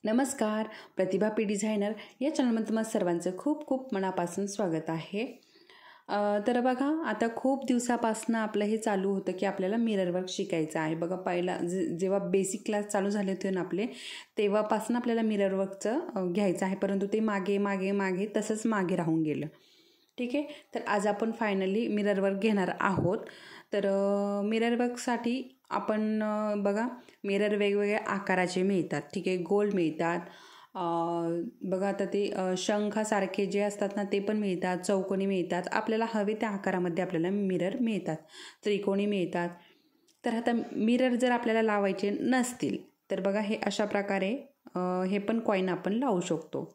नमस्कार, प्रतिभा P designer या चॅनलमध्ये तुम्हा सर्वांचं खूप खूप मनापासून स्वागत आहे। तर बघा, आता खूप दिवसापासून आपलं हे चालू होतं की आपल्याला मिरर वर्क शिकायचं आहे। बघा, पहिला जेव्हा बेसिक क्लास चालू झाले होते ना आपले, तेव्हापासून आपल्याला मिरर वर्कचं घ्यायचं आहे, परंतु ते मागे तसंच मागे राहून गेलं। ठीक आहे, तर आज आपण फायनली मिरर वर्क घेणार आहोत। तर मिरर वर्कसाठी आपण बघा, मिरर वेगवेगळ्या आकाराचे मिळतात। ठीक आहे, गोल मिळतात, बघा आता ते शंखासारखे जे असतात ना ते पण मिळतात, चौकोनी मिळतात, आपल्याला हवे त्या आकारामध्ये आपल्याला मिरर मिळतात, त्रिकोणी मिळतात। तर आता मिरर जर आपल्याला लावायचे नसतील तर बघा, हे अशा प्रकारे हे पण कॉईन आपण लावू शकतो।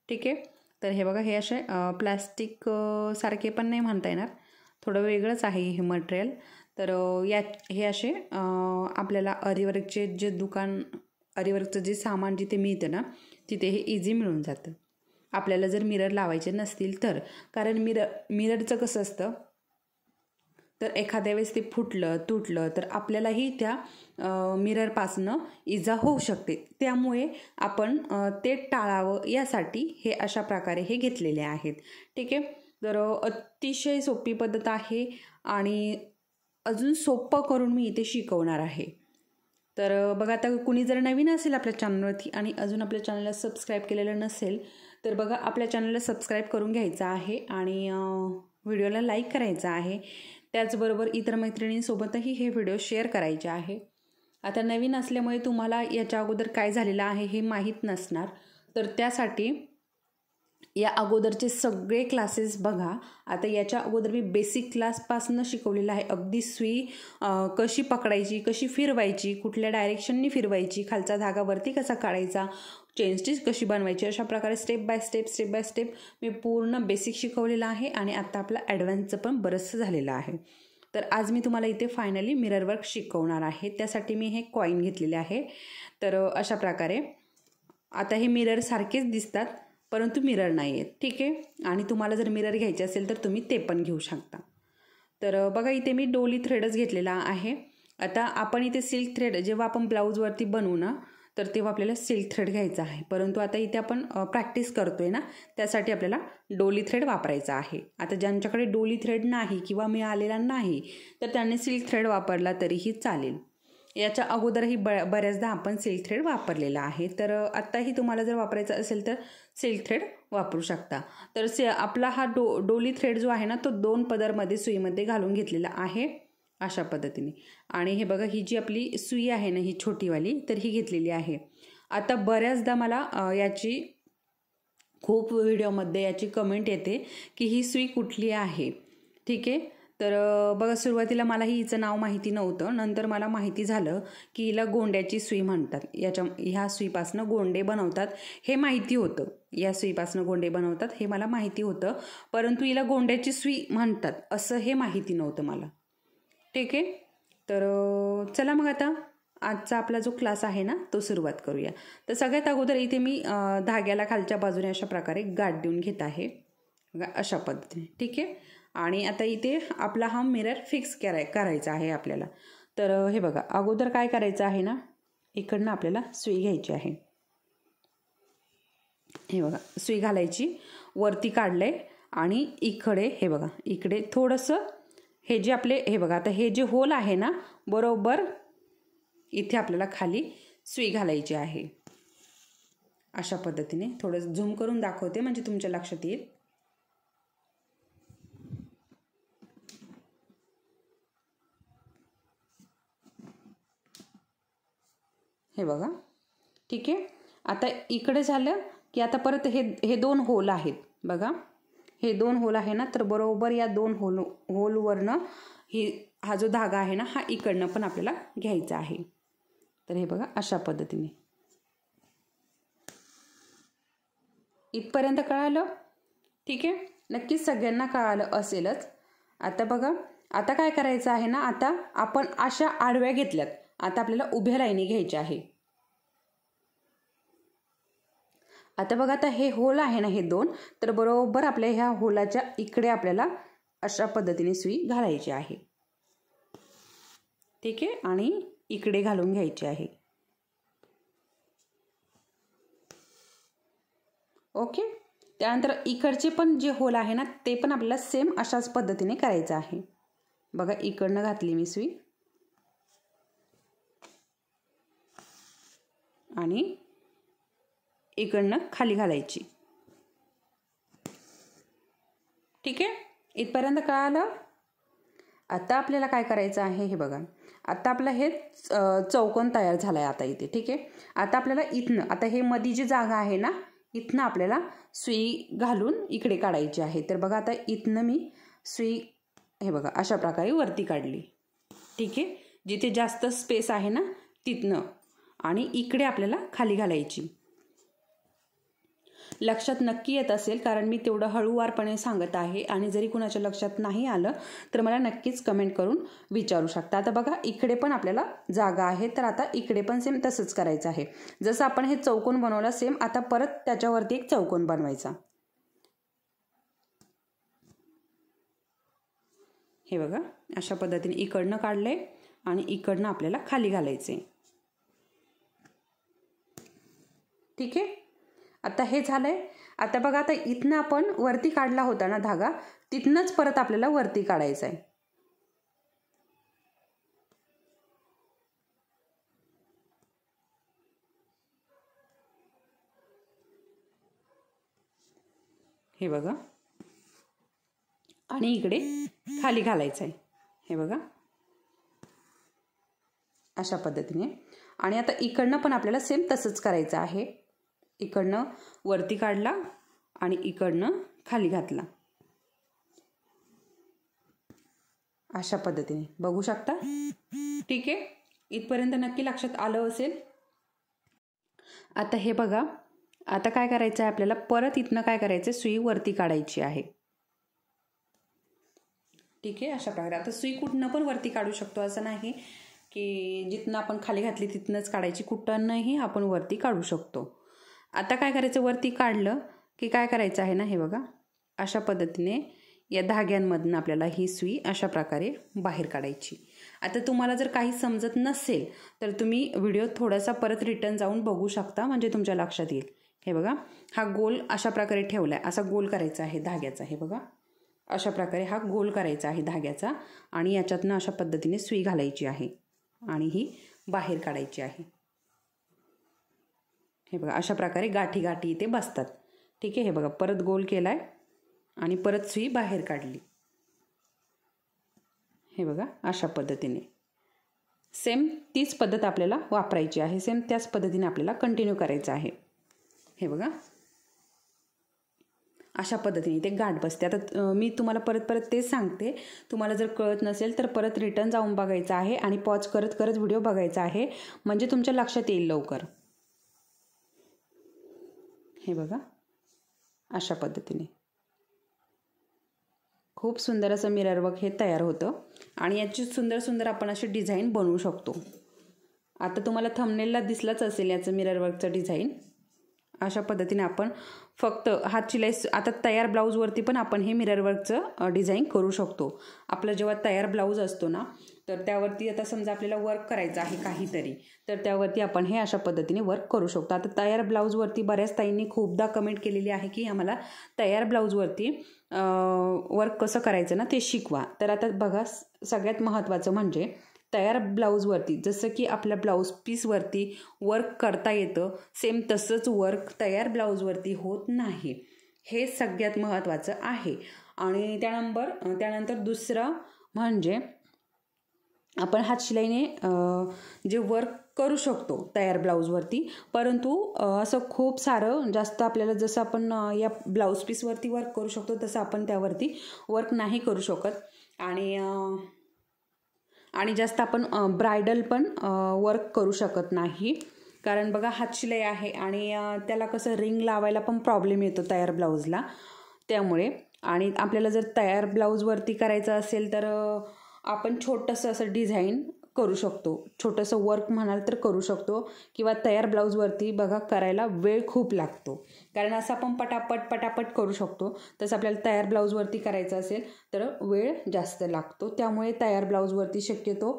ठीक आहे, तर हे बघा, हे असे प्लॅस्टिक सारखे पण नाही म्हणता येणार, थोडं वेगळंच आहे हे मटेरियल। तर हे असे आपल्याला आरीवर्कचे जे दुकान, आरीवर्कचं जे सामान जिथे मिळतं ना तिथे हे इझी मिळून जातं आपल्याला जर मिरर लावायचे नसतील तर। कारण मिररचं कसं असतं, तर एखाद्या वेळेस ते फुटलं तुटलं तर आपल्यालाही त्या मिररपासनं इजा होऊ शकते। त्यामुळे आपण ते टाळावं यासाठी हे अशा प्रकारे हे घेतलेले आहेत। ठीक आहे, तर अतिशय सोपी पद्धत आहे आणि अजून सोपं करून मी इथे शिकवणार आहे। तर बघा, आता कुणी जर नवीन असेल आपल्या चॅनलवरती आणि अजून आपल्या चॅनलला सबस्क्राईब केलेलं नसेल तर बघा, आपल्या चॅनलला सबस्क्राईब करून घ्यायचं आहे आणि व्हिडिओला लाईक करायचं आहे। त्याचबरोबर इतर मैत्रिणींसोबतही हे व्हिडिओ शेअर करायचे आहे। आता नवीन असल्यामुळे तुम्हाला याच्या अगोदर काय झालेलं आहे हे माहीत नसणार, तर त्यासाठी या अगोदरचे सगळे क्लासेस बघा। आता याच्या अगोदर मी बेसिक क्लासपासून शिकवलेलं आहे, अगदी सुई कशी पकडायची, कशी फिरवायची, कुठल्या डायरेक्शननी फिरवायची, खालचा धागा वरती कसा काढायचा, चेन स्टिच कशी बनवायची, अशा प्रकारे स्टेप बाय स्टेप मी पूर्ण बेसिक शिकवलेलं आहे आणि आता आपलं ॲडव्हान्सचं पण बरंचसं झालेलं आहे। तर आज मी तुम्हाला इथे फायनली मिरर वर्क शिकवणार आहे, त्यासाठी मी हे कॉईन घेतलेले आहे। तर अशा प्रकारे आता हे मिरर सारखेच दिसतात परंतु मिरर नाही आहेत। ठीक आहे, आणि तुम्हाला जर मिरर घ्यायचे असेल तर तुम्ही ते पण घेऊ शकता। तर बघा, इथे मी डोली थ्रेडच घेतलेला आहे। आता आपण इथे सिल्क थ्रेड जेव्हा आपण ब्लाऊजवरती बनवू ना तर तेव्हा आपल्याला सिल्क थ्रेड घ्यायचा आहे, परंतु आता इथे आपण प्रॅक्टिस करतोय ना त्यासाठी आपल्याला डोली थ्रेड वापरायचा आहे। आता ज्यांच्याकडे डोली थ्रेड नाही किंवा मिळालेला नाही तर त्यांनी सिल्क थ्रेड वापरला तरीही चालेल। याच्या अगोदरही बऱ्याचदा आपण सिल्क थ्रेड वापरलेला आहे, तर आत्ताही तुम्हाला जर वापरायचा असेल तर सिल्क थ्रेड वापरू शकता। तर आपला हा डोली थ्रेड जो आहे ना तो 2 पदरमध्ये सुईमध्ये घालून घेतलेला आहे अशा पद्धतीने। आणि हे बघा, ही जी आपली सुई आहे ना ही छोटीवाली, तर ही घेतलेली आहे। आता बऱ्याचदा मला याची खूप व्हिडिओमध्ये याची कमेंट येते की ही सुई कुठली आहे। ठीक आहे, तर बघा, सुरुवातीला मला हिचं नाव माहिती नव्हतं, नंतर मला माहिती झालं की हिला गोंड्याची सुई म्हणतात। ह्या सुईपासनं गोंडे बनवतात हे माहिती होतं, या सुईपासनं गोंडे बनवतात हे मला माहिती होतं, परंतु हिला गोंड्याची सुई म्हणतात असं हे माहिती नव्हतं मला। ठीक आहे, तर चला मग आता आजचा आपला जो क्लास आहे ना तो सुरुवात करूया। तर सगळ्यात अगोदर इथे मी धाग्याला खालच्या बाजूने अशा प्रकारे गाठ देऊन घेत आहे, अशा पद्धतीने। ठीक आहे, आणि आता इथे आपला हा मिरर फिक्स करायचा आहे आपल्याला। तर हे बघा, अगोदर काय करायचं आहे ना, इकडनं आपल्याला सुई घ्यायची आहे। हे बघा, सुई घालायची, वरती काढलंय आणि इकडे हे बघा, इकडे थोडंसं हे जे आपले हे बघा, आता हे जे होल आहे ना बरोबर इथे आपल्याला खाली सुई घालायची आहे अशा पद्धतीने। थोडं झूम करून दाखवते म्हणजे तुमच्या लक्षात येईल। हे बघा, ठीक आहे, आता इकडे झालं की आता परत हे 2 होल आहेत बघा, हे 2 होल आहे ना, तर बरोबर या 2 होलवरनं हा जो धागा आहे ना हा इकडनं पण आपल्याला घ्यायचा आहे। तर हे बघा, अशा पद्धतीने इथपर्यंत कळालं। ठीक आहे, नक्कीच सगळ्यांना कळालं असेलच। आता बघा, आता काय करायचं आहे ना, आता आपण अशा आडव्या घेतल्यात, आता आपल्याला उभ्या लाईनी घ्यायच्या आहे। आता बघा, आता हे होल आहे ना हे 2, तर बरोबर आपल्या ह्या होलाच्या इकडे आपल्याला अशा पद्धतीने सुई घालायची आहे। ठीक आहे, आणि इकडे घालून घ्यायची आहे। ओके. त्यानंतर इकडचे पण जे होल आहे ना ते पण आपल्याला सेम अशाच पद्धतीने करायचं आहे. बघा इकडनं घातली मी सुई आणि इकडनं खाली घालायची. ठीक आहे, इथपर्यंत कळालं. आता आपल्याला काय करायचं आहे हे बघा. आता आपलं हे चौकोन तयार झाला आहे आता इथे. ठीक आहे, आता आपल्याला इथनं, आता हे मध्ये जी जागा आहे ना इथनं आपल्याला सुई घालून इकडे काढायची आहे. तर बघा आता इथनं मी सुई हे बघा अशा प्रकारे वरती काढली. ठीक आहे, जिथे जास्त स्पेस आहे ना तिथनं आणि इकडे आपल्याला खाली घालायची. लक्षात नक्की येत असेल कारण मी तेवढं हळूवारपणे सांगत आहे आणि जरी कुणाच्या लक्षात नाही आलं तर मला नक्कीच कमेंट करून विचारू शकता. आता बघा इकडे पण आपल्याला जागा आहे तर आता इकडे पण सेम तसंच करायचं आहे. जसं आपण हे चौकोन बनवला सेम आता परत त्याच्यावरती एक चौकोन बनवायचा. हे बघा अशा पद्धतीने इकडनं काढले आणि इकडनं आपल्याला खाली घालायचे. ठीक आहे, आता हे झालंय. आता बघा आता इथनं आपण वरती काढला होता ना धागा तिथनंच परत आपल्याला वरती काढायचा आहे. हे बघा आणि इकडे खाली घालायचं आहे. हे बघा अशा पद्धतीने. आणि आता इकडनं पण आपल्याला सेम तसंच करायचं आहे. इकडनं वरती काढला आणि इकडनं खाली घातला. अशा पद्धतीने बघू शकता. ठीक आहे, इथपर्यंत नक्की लक्षात आलं असेल. आता हे बघा आता काय करायचं आहे आपल्याला परत इथनं काय करायचं सुई वरती काढायची आहे. ठीक आहे, अशा प्रकारे. आता सुई कुठनं पण वरती काढू शकतो असं नाही की जिथनं आपण खाली घातली तिथनंच काढायची. कुठनंही आपण वरती काढू शकतो. आता काय करायचं वरती काढलं की काय करायचं आहे ना हे बघा अशा पद्धतीने या धाग्यांमधून आपल्याला ही सुई अशा प्रकारे बाहेर काढायची. आता तुम्हाला जर काही समजत नसेल तर तुम्ही व्हिडिओ थोडासा परत रिटर्न जाऊन बघू शकता म्हणजे तुमच्या लक्षात येईल. हे बघा हा गोल अशा प्रकारे ठेवला आहे. असा गोल करायचा आहे धाग्याचा. हे बघा अशा प्रकारे हा गोल करायचा आहे धाग्याचा आणि याच्यातनं अशा पद्धतीने सुई घालायची आहे आणि ही बाहेर काढायची आहे. हे बघा अशा प्रकारे गाठी गाठी इथे बसतात. ठीक आहे, हे बघा परत गोल केलाय आणि परत सुई बाहेर काढली. हे बघा अशा पद्धतीने सेम तीच पद्धत आपल्याला वापरायची आहे. सेम त्याच पद्धतीने आपल्याला कंटिन्यू करायचं आहे. हे बघा अशा पद्धतीने ते गाठ बसते. आता मी तुम्हाला परत परत तेच सांगते. तुम्हाला जर कळत नसेल तर परत रिटर्न जाऊन बघायचं आहे आणि पॉज करत करत व्हिडिओ बघायचा आहे म्हणजे तुमच्या लक्षात येईल लवकर. हे बघा अशा पद्धतीने खूप सुंदर असं मिरर वर्क हे तयार होतं आणि याची सुंदर सुंदर आपण अशी डिझाईन बनवू शकतो. आता तुम्हाला थंबनेलला दिसलंच असेल याचं मिरर वर्कचं डिझाईन. अशा पद्धतीने आपण फक्त हात शिलाई आता तयार ब्लाऊजवरती पण आपण हे मिरर वर्कचं डिझाईन करू शकतो. आपलं जेव्हा तयार ब्लाऊज असतो ना तर त्यावरती आता समजा आपल्याला वर्क करायचं आहे काहीतरी तर त्यावरती आपण हे अशा पद्धतीने वर्क करू शकतो. आता तयार ब्लाऊजवरती बऱ्याच ताईंनी खूपदा कमेंट केलेली आहे की आम्हाला तयार ब्लाऊजवरती वर्क कसं करायचं ना ते शिकवा. तर आता बघा सगळ्यात महत्त्वाचं म्हणजे तयार ब्लाऊजवरती जसं की आपल्या ब्लाऊज पीसवरती वर्क करता येतं सेम तसंच वर्क तयार ब्लाऊजवरती होत नाही. हे सगळ्यात महत्त्वाचं आहे. आणि त्यानंतर दुसरं म्हणजे आपण हातशिलाईने जे वर्क करू शकतो तयार ब्लाऊजवरती परंतु असं खूप सारं जास्त आपल्याला जसं आपण या ब्लाऊज पीसवरती वर्क करू शकतो तसं आपण त्यावरती वर्क नाही करू शकत. आणि जास्त आपण ब्रायडल पण वर्क करू शकत नाही कारण बघा हातशिलाई आहे आणि त्याला कसं रिंग लावायला पण प्रॉब्लेम येतो तयार ब्लाऊजला. त्यामुळे आणि आपल्याला जर तयार ब्लाऊजवरती करायचं असेल तर आपण छोटंसं असं डिझाईन करू शकतो. छोटंसं वर्क म्हणाल तर करू शकतो किंवा तयार ब्लाऊजवरती बघा करायला वेळ खूप लागतो कारण असं आपण पटापट करू शकतो तसं आपल्याला तयार ब्लाऊजवरती करायचं असेल तर वेळ जास्त लागतो. त्यामुळे तयार ब्लाऊजवरती शक्यतो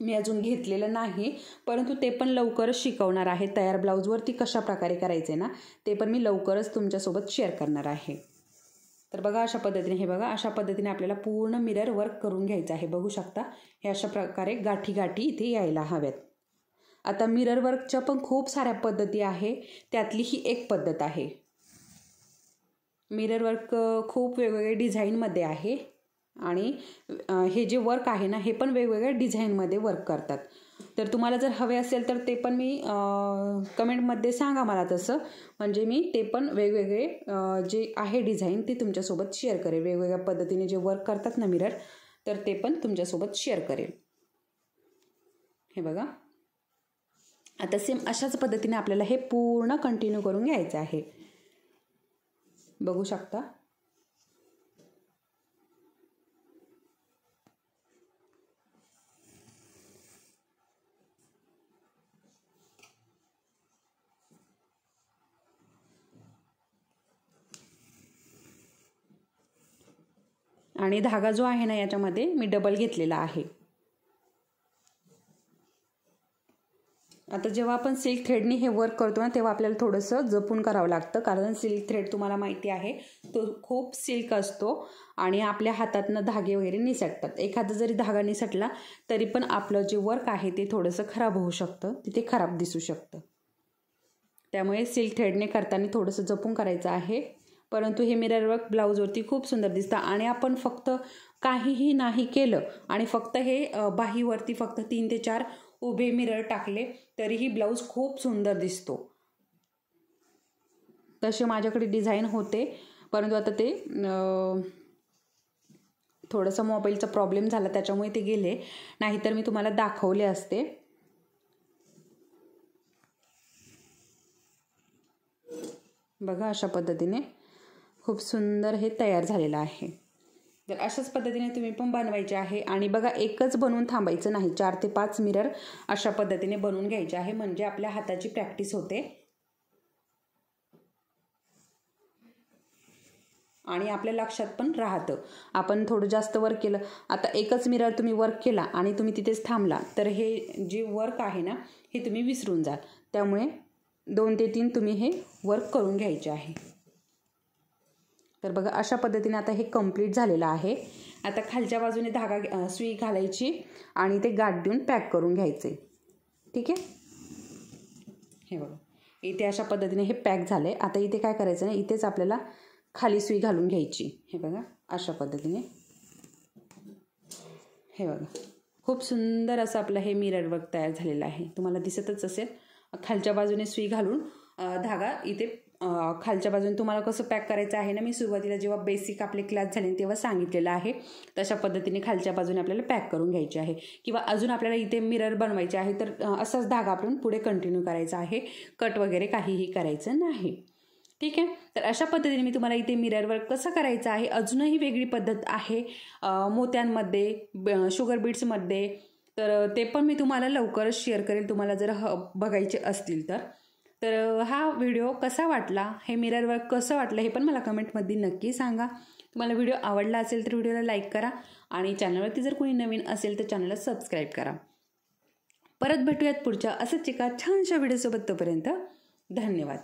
मी अजून घेतलेलं नाही, परंतु ते पण लवकरच शिकवणार आहे. तयार ब्लाऊजवरती कशा प्रकारे करायचे ना ते पण मी लवकरच तुमच्यासोबत शेअर करणार आहे. तर बघा अशा पद्धतीने, हे बघा अशा पद्धतीने आपल्याला पूर्ण मिरर वर्क करून घ्यायचं आहे. बघू शकता हे अशा प्रकारे गाठी गाठी इथे यायला हव्यात. आता मिरर वर्कच्या पण खूप साऱ्या पद्धती आहे, त्यातली ही एक पद्धत आहे. मिरर वर्क खूप वेगवेगळे डिझाईनमध्ये आहे आणि हे जे वर्क आहे ना हे पण वेगवेगळ्या डिझाईनमध्ये वर्क करतात. तर तुम्हाला जर हवे असेल तर ते पण मी कमेंटमध्ये सांगा मला तसं, म्हणजे मी ते पण वेगवेगळे जे आहे डिझाईन ते तुमच्यासोबत शेअर करेल. वेगवेगळ्या पद्धतीने जे वर्क करतात ना मिरर, तर ते पण तुमच्यासोबत शेअर करेल. हे बघा आता सेम अशाच पद्धतीने आपल्याला हे पूर्ण कंटिन्यू करून घ्यायचं आहे. बघू शकता आणि धागा जो आहे ना याच्यामध्ये मी डबल घेतलेला आहे. आता जेव्हा आपण सिल्क थ्रेडनी हे वर्क करतो ना तेव्हा आपल्याला थोडंसं जपून करावं लागतं, कारण सिल्क थ्रेड तुम्हाला माहिती आहे तो खूप सिल्क असतो आणि आपल्या हातातनं धागे वगैरे निसटतात. एखादा जरी धागा निसटला तरी पण आपलं जे वर्क आहे ते थोडंसं खराब होऊ शकतं, तिथे खराब दिसू शकतं. त्यामुळे सिल्क थ्रेडने करताना थोडंसं जपून करायचं आहे. परंतु हे मिरर वर्क ब्लाऊजवरती खूप सुंदर दिसतं आणि आपण फक्त काहीही नाही केलं आणि फक्त हे बाहीवरती फक्त 3 ते 4 उभे मिरर टाकले तरीही ब्लाऊज खूप सुंदर दिसतो. तसे माझ्याकडे डिझाईन होते, परंतु आता ते थोडंसं मोबाईलचा प्रॉब्लेम झाला त्याच्यामुळे ते गेले, नाहीतर मी तुम्हाला दाखवले असते. बघा अशा पद्धतीने खूप सुंदर हे तयार झालेलं आहे. तर अशाच पद्धतीने तुम्ही पण बनवायचे आहे. आणि बघा एकच बनवून थांबायचं नाही, 4 ते 5 मिरर अशा पद्धतीने बनवून घ्यायचे आहे, म्हणजे आपल्या हाताची प्रॅक्टिस होते आणि आपल्या लक्षात पण राहतं. आपण थोडं जास्त वर्क केलं, आता एकच मिरर तुम्ही वर्क केला आणि तुम्ही तिथेच थांबला तर हे जे वर्क आहे ना हे तुम्ही विसरून जाल. त्यामुळे 2 ते 3 तुम्ही हे वर्क करून घ्यायचे आहे. तर बघा अशा पद्धतीने आता हे कंप्लीट झालेलं आहे. आता खालच्या बाजूने धागा सुई घालायची आणि ते गाठ देऊन पॅक करून घ्यायचे. ठीक आहे, हे बघा इथे अशा पद्धतीने हे पॅक झाले. आता इथे काय करायचं ना, इथेच आपल्याला खाली सुई घालून घ्यायची. हे बघा अशा पद्धतीने, हे बघा खूप सुंदर असं आपलं हे मिरर वर्क तयार झालेलं आहे. तुम्हाला दिसतच असेल. खालच्या बाजूने सुई घालून धागा इथे खालच्या बाजूने तुम्हाला कसं पॅक करायचं आहे ना, मी सुरुवातीला जेव्हा बेसिक आपले क्लास झाले तेव्हा सांगितलेलं आहे. तशा पद्धतीने खालच्या बाजूने आपल्याला पॅक करून घ्यायचे आहे. किंवा अजून आपल्याला इथे मिरर बनवायचे आहे तर असाच धागा आपण पुढे कंटिन्यू करायचा आहे, कट वगैरे काहीही करायचं नाही. ठीक आहे, तर अशा पद्धतीने मी तुम्हाला इथे मिरर वर्क कसं करायचं आहे, अजूनही वेगळी पद्धत आहे मोत्यांमध्ये, शुगर बीड्समध्ये, तर ते पण मी तुम्हाला लवकरच शेअर करेल तुम्हाला जर बघायचे असतील तर. तर हा व्हिडिओ कसा वाटला, हे मिरर वर्क कसं वाटलं हे पण मला कमेंटमध्ये नक्की सांगा. तुम्हाला व्हिडिओ आवडला असेल तर व्हिडिओला लाईक करा आणि चॅनलवरती जर कोणी नवीन असेल तर चॅनलला सबस्क्राईब करा. परत भेटूयात पुढच्या असंच एका छानशा व्हिडिओसोबत. तोपर्यंत धन्यवाद.